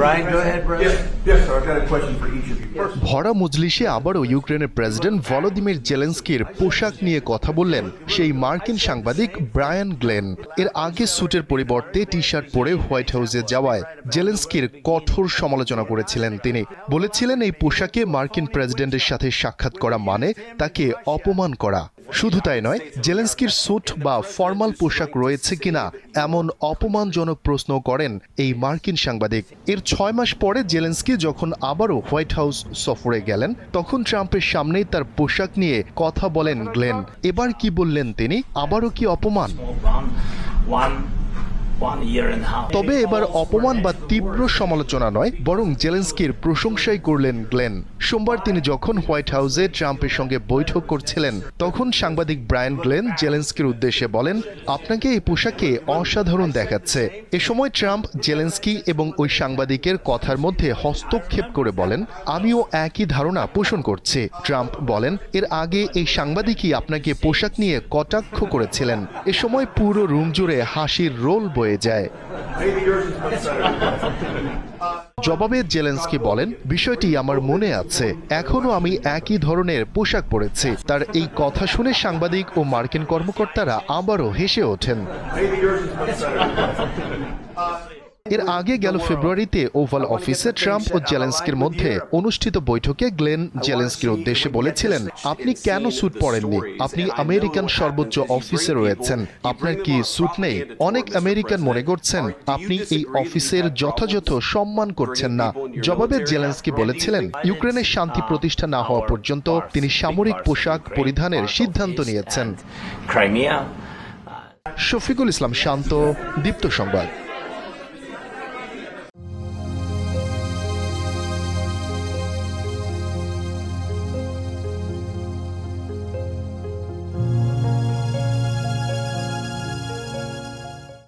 Brian, go ahead, brother. Yes, sir. I've got a question for each of you. First, ভরা মজলিসে আবারও ইউক্রেনের president Volodymyr জেলেনস্কির পোশাক নিয়ে কথা বললেন সেই মার্কিন সাংবাদিক ব্রায়ান গ্লেন। এর আগে স্যুটের পরিবর্তে টি শার্ট পরে হোয়াইট হাউসে যাওয়ায় জেলেনস্কির কঠোর সমালোচনা করেছিলেন তিনি। বলেছিলেন এই পোশাকে মার্কিন প্রেসিডেন্টের সাথে সাক্ষাৎ করা মানে তাকে অপমান করা। শুধু তাই নয়, জেলেনস্কির স্যুট বা ফর্মাল পোশাক রয়েছে কিনা এমন অপমানজনক প্রশ্ন করেন এই মার্কিন সাংবাদিক। এর 6 মাস পরে জেলেনস্কি যখন আবারও হোয়াইট হাউস সফরে গেলেন, তখন ট্রাম্পের সামনেই তার পোশাক নিয়ে কথা বলেন গ্লেন। এবার কি বললেন তিনি? আবারও কি অপমান? তবে এবার অপমান বা তীব্র সমালোচনা নয়, বরং জেলেনস্কির প্রশংসাই করলেন গ্লেন। সোমবার তিনি যখন হোয়াইট হাউসে ট্রাম্পের সঙ্গে বৈঠক করছিলেন, তখন সাংবাদিক ব্রায়ান গ্লেন জেলেনস্কির উদ্দেশ্যে বলেন, আপনাকে এই পোশাকে অসাধারণ দেখাচ্ছে। এ সময় ট্রাম্প জেলেনস্কি এবং ওই সাংবাদিকের কথার মধ্যে হস্তক্ষেপ করে বলেন, আমিও একই ধারণা পোষণ করছি। ট্রাম্প বলেন, এর আগে এই সাংবাদিকই আপনাকে পোশাক নিয়ে কটাক্ষ করেছিলেন। এ সময় পুরো রুম জুড়ে হাসির রোল বয়ে যায়। maybe yours is much better. জবাবে জেলেনস্কি বলেন, বিষয়টি আমার মনে আছে, এখনো আমি একই ধরনের পোশাক পরেছি। তার এই কথা শুনে সাংবাদিক ও মার্কিন কর্মকর্তারা আবারও হেসে ওঠেন। Maybe yours is much better. এর আগে গেল ফেব্রুয়ারিতে ওভাল অফিসে ট্রাম্প ও জেলেনস্কির মধ্যে অনুষ্ঠিত বৈঠকে গ্লেন জেলেনস্কির উদ্দেশ্যে বলেছিলেন, আপনি কেন স্যুট পরেননি? আপনি আমেরিকান সর্বোচ্চ অফিসে রয়েছেন, আপনার কি স্যুট নেই? অনেক আমেরিকান মনে করছেন আপনি এই অফিসের যথাযথ সম্মান করছেন না। জবাবে জেলেনস্কি বলেছিলেন, ইউক্রেনের শান্তি প্রতিষ্ঠা না হওয়া পর্যন্ত তিনি সামরিক পোশাক পরিধানের সিদ্ধান্ত নিয়েছেন। শফিকুল ইসলাম শান্ত, দীপ্ত সংবাদ।